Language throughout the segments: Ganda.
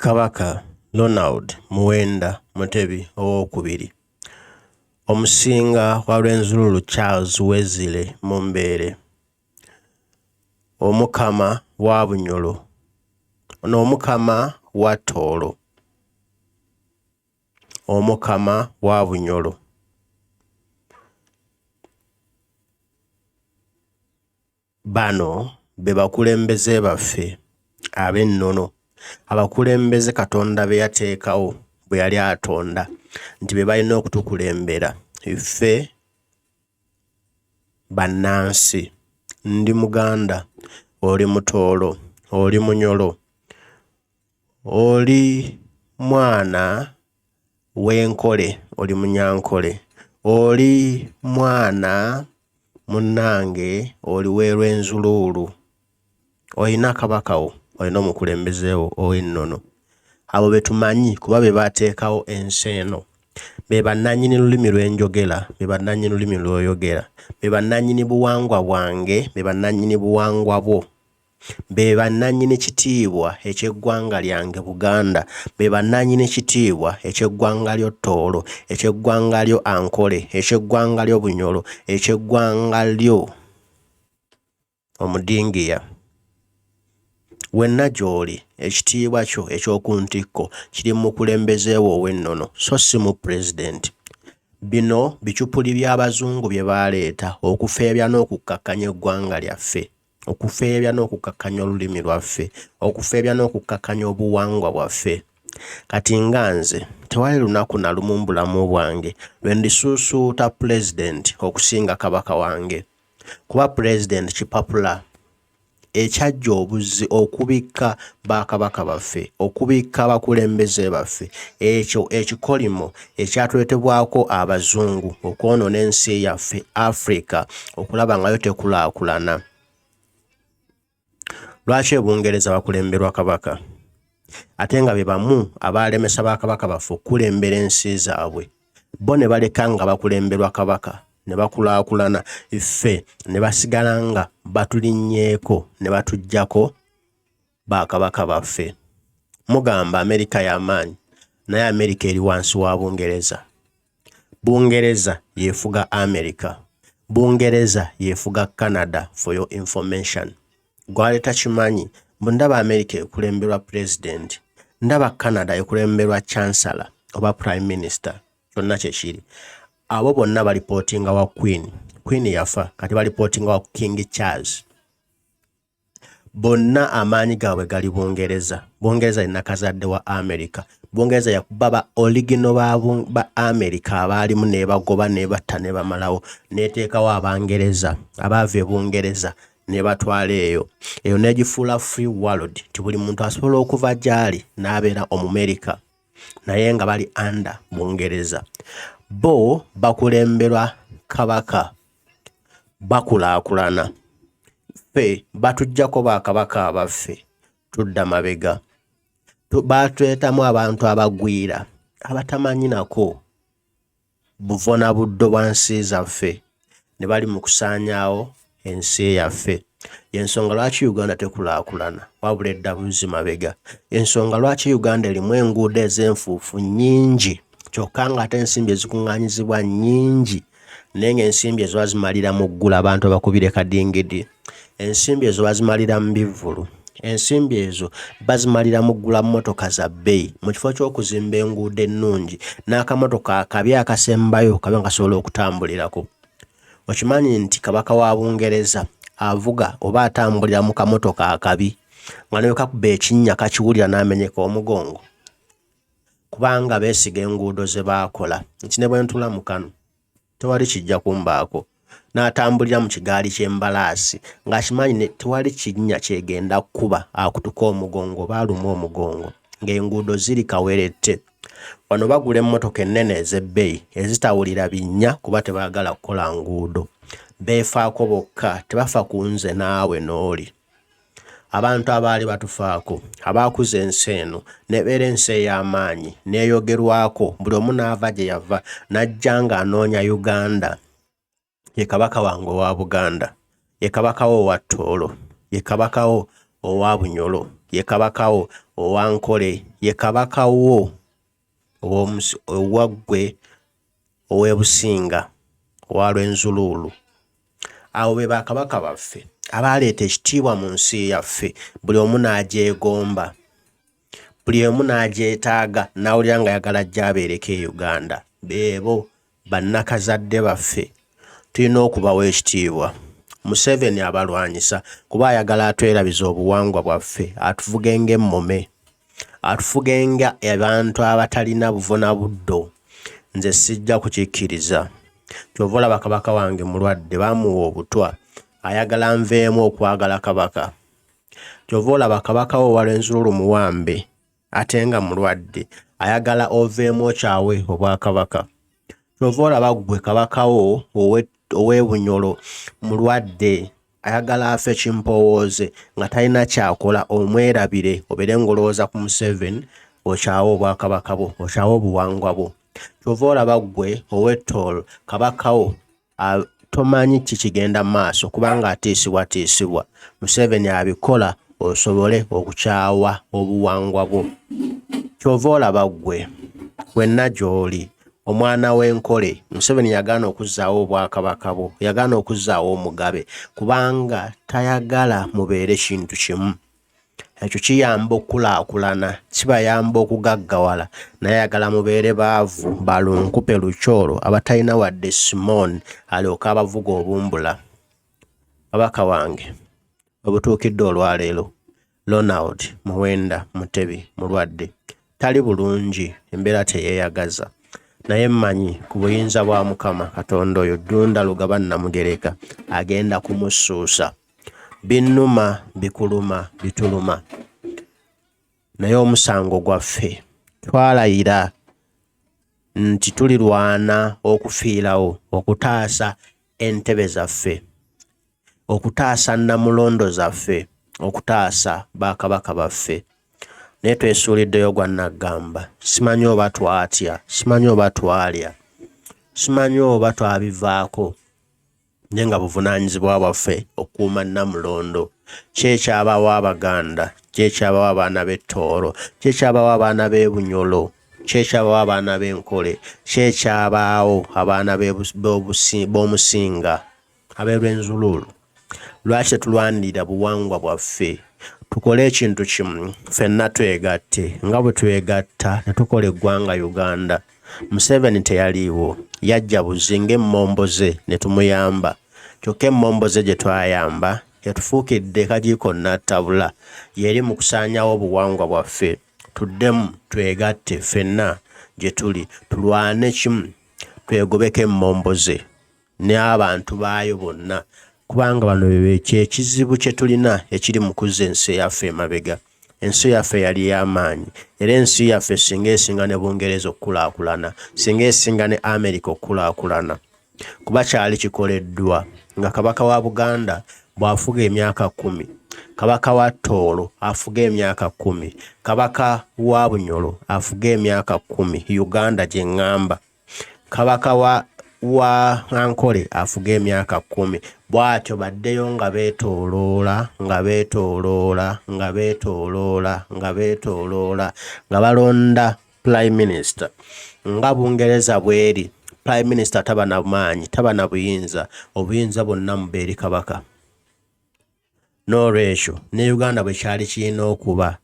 Kabaka Ronald Muwenda Mutebi Owokubiri Omusinga wa Lwenzululu Charles Wezile Mumbere Omukama wa Bunyolo n'Omukama wa Toolo Omukama wa Bunyolo bano be bakulembeze baffe ab'ennono abakulembeze Katonda be yateekawo bwe yali atonda nti be balina okutukulembera ffe bannansi. Ndi Muganda, oli Mutoolo, oli Munyolo, oli mwana w'Enkole, oli Munyankole, oli mwana munnange, oli w'e Lwenzululu, olina kabakawo, olina omukulembezeewo ow'ennono. Abo be tumanyi kuba be baateekawo ensi eno. Be bannannyini lulimi lw'enjogera, be bannannyini lulimi lw'oyogera, be bannannyini buwangwa bwange, be bannannyini buwangwa bwo, be bannannyini kitiibwa eky'eggwanga lyange Buganda, be bannannyini kitiibwa eky'eggwanga lyo Toolo, eky'eggwanga lyo Ankole, eky'eggwanga lyo Bunyolo, eky'eggwanga lyo Omudingiya. Wenna gy'oli ekitiibwa kyo eky'oku ntikko kiri mu mukulembezeewo ow'ennono so si mu pulezidenti. Bino bicupuli by'Abazungu bye baaleeta okufeebya n'okukkakkanya eggwanga lyaffe, okufeebya n'okukkakkanya olulimi lwaffe, okufeebya n'okukkakkanya obuwangwa bwaffe. Kati nga nze tewali lunaku na lumu mu bulamu bwange lwe ndisuusuuta pulezidenti okusinga kabaka wange, kuba pulezidenti kipapula ekyajja obuzzi okubikka bakabaka baffe, okubikka abakulembeze baffe, ekyo ekikolimo ekyatuleetebwako Abazungu okwonoona ensi yaffe Africa okulaba ngayo tekulaakulana. Lwaki Bungereza bakulemberwa kabaka ate nga be bamu abaalemesa bakabaka baffe okukulembera ensi zaabwe? Bo ne baleka nga bakulemberwa kabaka ne bakulaakulana, ffe ne basigala nga batulinnyeeko ne batuggyako bakabaka baffe. Mugamba Amerika y'amaanyi, naye Amerika eri wansi wa Bungereza. Bungereza yeefuga Amerika, Bungereza yeefuga Canada for your information. Gwali takimanyi mbu ndaba Amerika ekulemberwa president, ndaba Canada ekulemberwa chancellor oba prime minister, kyonna kye kiri. Abo bonna balipootinga wa Queen yafa, kati balipootinga wa King Charles. Bonna amaanyi gaabwe gali Bungereza. Bungereza alina kazadde wa Amerika. Bungereza yakuba ba original ba Amerika abaalimu ne bagoba ne batta ne bamalawo, neeteekawo Abangereza abaava e Bungereza ne batwala eyo n'egifuula free world nti buli muntu asobola okuva gy'ali n'abeera Omumerika naye nga bali under Bungereza. Bo bakulemberwa kabaka bakulaakulana, ffe batuggyako bakabaka abaffe tudda mabega. Baatwetamu abantu abagwira abatamanyi nako buvona buddo bwa nsi zaffe ne bali mu kusaanyaawo ensi yaffe. Yensonga lwaki Uganda tekulaakulana wabula edda buzi mabega. Yensonga lwaki Uganda erimu enguudo ez'enfuufu nnyingi kyokka nga ate ensimbi ezikuŋŋaanyizibwa nnyingi naye ng'ensimbi ezo bazimalira mu ggula abantu abakubire kadingidi, ensimbi ezo bazimalira mu bivvulu, ensimbi ezo bazimalira mu ggula mmotoka za bbeeyi mu kifo ky'okuzimba enguudo ennungi n'akamotoka akabi akasembayo kabe nga kasobola okutambulirako. Okimanyi nti kabaka wa Bungereza avuga oba atambulira mu kamotoka akabi nga ne kakuba ekinnya kakiwulira n'amenyeka omugongo, kubanga beesiga enguudo ze baakola nti ne bwe ntula mu kano tewali kijja kumbaako. N'atambulira mu kigaali ky'embalaasi ng'akimanyi tewali kinnya kyegenda kuba akutuka omugongo baaluma omugongo ng'enguudo ziri kawerette. Wano bagula emmotoka ennene ez'ebbeeyi ezitawulira binnya kuba tebaagala kukola nguudo, beefaako bokka, tebafa ku nze naawe n'oli. Abantu abaali batufaako abaakuza ensi eno nebeera ensi ey'amaanyi neeyogerwako, buli omu n'ava gye yava n'ajja ng'anoonya Uganda. Ye kabaka wange owa Buganda, ye kabaka wo owa Toolo, ye kabaka wo owa Bunyolo, ye kabakawo owankole ye kabakawo owaggwe ow'ebusinga owa Lwenzululu. Abo be bakabaka baffe abaleeta ekitiibwa mu nsi yaffe. Buli omu n'agyegomba, buli omu n'agyetaaga, n'awulira nga ayagala ajja abeereko e Uganda. Beebo bannakazadde baffe, tulina okubawa ekitiibwa. Museveni abalwanyisa kuba ayagala atwerabiza obuwangwa bwaffe, atuvuge ng'emmome, atufuge nga abantu abatalina buvuna buddo. Nze sijja kukikkiriza. Kyova olaba kabaka wange mulwadde, bamuwa obutwa, ayagala nveemu okwagala kabaka. Kyova olaba kabaka wo wa Lwenzululu muwambe ate nga mulwadde, ayagala oveemu okyawe obwakabaka. Kyova olaba ggwe kabaka wo ow'ebunyolo mulwadde, ayagala afe kimpowooze nga talina kyakola, omwerabire obeere ng'olowooza ku Museveni okyawe obwakabaka bwo, okyawe obuwangwa bwo. Kyova olaba ggwe ow'ettoolo kabaka wo tomanyi kikigenda mu maaso kubanga atiisibwatiisibwa. Museveni abikola osobole okukyawa obuwangwa bwo. Kyova olaba ggwe wenna gy'oli omwana w'enkole, Museveni yagaana okuzzaawo obwakabaka bwo, yagaana okuzzaawo omugabe kubanga tayagala mubeere kintu kimu. Ekyo kiyamba okukulaakulana, kibayamba okugaggawala, naye ayagala mubeere baavu, balunkupe lukyolo abatalina wadde Simon alyoka abavuga obumbula. Kabaka wange obutuukidde olwaleero, Ronald Muwenda Mutebi mulwadde, tali bulungi, embeera teyeeyagaza, naye mmanyi ku buyinza bwa Mukama Katonda oyo Ddunda Lugaba Namugereka agenda kumusuusa. Binnuma, bikuluma, bituluma, naye omusango gwaffe twalayira nti tulirwana okufiirawo, okutaasa entebe zaffe, okutaasa Namulondo zaffe, okutaasa bakabaka baffe. Naye twesuuliddeyo gwa Naggamba. Simanyi oba twatya, simanyi oba twalya, simanyi oba twabivaako, naye nga buvunaanyizibwa bwaffe okukuuma Namulondo. Kyekyabawo Abaganda, kyekyabawo abaana b'Ettoolo, kyekyabawo abaana b'Ebunyolo, kyekyabawo abaana b'Enkole, kyekyabawo abaana b'Omusinga, ab'e Lwenzululu. Lwaki tetulwanirira buwangwa bwaffe? Tukole ekintu kimu, ffenna twegatte. Nga bwe twegatta ne tukola eggwanga Uganda. Museveni teyaliiwo, yajja buzi ng'emmombo ze ne tumuyamba. Kyokka emmombo ze gye twayamba yatufuukidde kagiiko nattabula, yeri mu kusaanyawo obuwangwa bwaffe. Tuddemu twegatte ffenna gye tuli, tulwane kimu, twegobeko emmombo ze n'abantu baayo bonna, kubanga bano kyekizibu kye tulina ekiri mu kuzza ensi yaffe emabega. Ensi yaffe yali y'amaanyi, era ensi yaffe singa esinga ne Bungereza okukulaakulana, singa esinga ne Amerika okukulaakulana, kuba kyali kikoleddwa nga kabaka wa Buganda bw'afuga emyaka 10, kabaka wa Toolo afuga emyaka 10, kabaka wa Bunyolo afuga emyaka 10, Uganda gye ŋŋamba, kabaka wa Ankole afuga emyaka 10. Bw'atyo baddeyo nga beetooloola, nga beetooloola, nga beetooloola, nga beetooloola, nga balonda Prime Minister. Nga Bungereza bweri, Prime Minister taba na maanyi, taba na buyinza, obuyinza bwonna mubeeri kabaka. N'olwekyo ne Uganda bwe kyali kirina okuba,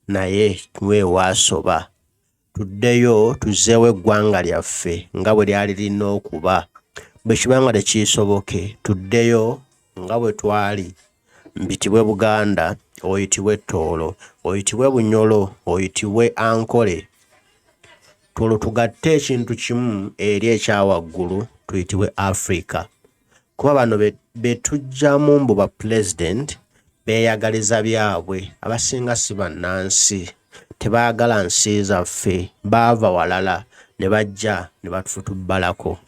naye weewaasoba. Tuddeyo tuzzeewo eggwanga lyaffe nga bwe lyali lirina okuba. Bwe kibanga tekiisoboke, tuddeyo nga bwe twali. Mbitibwe Buganda, oyitibwe Toolo, oyitibwe Bunyolo, oyitibwe Ankole. Tulo tugatte ekintu kimu eri ekyawaggulu, tuyitibwe Africa. Kuba bano be tujjamu mbu ba president beeyagaliza byabwe, abasinga si bannansi, tebaagala nsi zaffe, baava walala ne bajja ne batufutubbalako.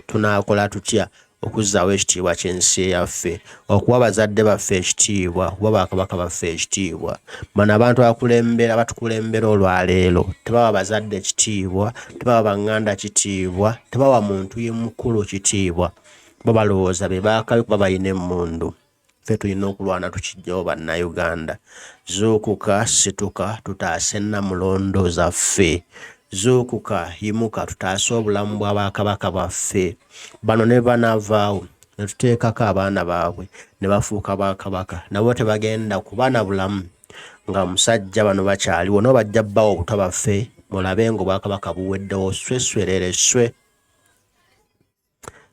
Tunaakola tutya okuzzaawo ekitiibwa ky'ensi yaffe, okuwa bazadde baffe ekitiibwa, okuwa bakabaka baffe ekitiibwa? Bano abantu abatukulembera olwaleero tebawa bazadde ekitiibwa, tebawa baŋŋanda kitiibwa, tebawa muntu ye mukulu kitiibwa. Bo balowooza be baakabi kuba balina emmundu. ffe tulina okulwana tukijjawo bannayuganda. Zuukuka situka tutaase Namulondo zaffe. Zuukuka yimuka tutaase obulamu bw'Abakabaka baffe. Bano ne banavaawo ne tuteekako abaana baabwe ne bafuuka Bakabaka, nabo tebagenda kuba na bulamu nga musajja bano bakyaliwo. No bajja bbawo obuto baffe mulabe ng'Obwakabaka buweddewo sswe.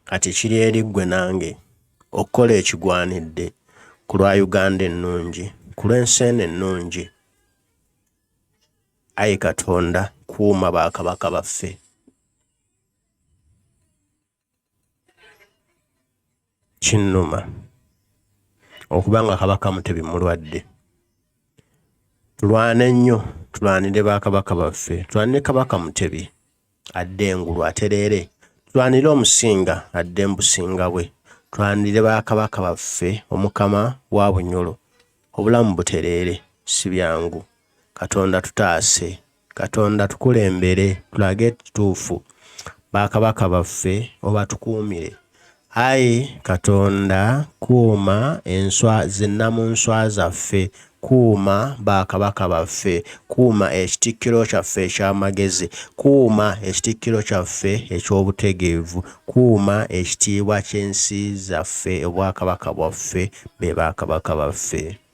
Kati kiri eri ggwe nange okukola ekigwanidde ku lwa Uganda ennungi, ku lw'ensi ennungi. Ayi Katonda, kuuma Bakabaka baffe. Kinnuma okuba nga Kabaka Mutebe mulwadde. Tulwane nnyo, tulwanire Bakabaka baffe, tulwanire Kabaka Mutebe adde engulu atereere, tulwanire Omusinga adde mu businga bwe, tulwanire Bakabaka baffe Omukama wa Bunyolo. Obulamu butereere, si byangu. Katonda tutaase, Katonda tukulembere, tulage ekituufu. Bakabaka baffe obatukuumire. Ayi Katonda, kuuma enswa zinnamunswa zaffe, kuuma Bakabaka baffe, kuuma ekitikkiro kyaffe eky'amagezi, kuuma ekitikkiro kyaffe eky'obutegeevu, kuuma ekitiibwa ky'ensi zaffe, Obwakabaka bwaffe be Bakabaka baffe.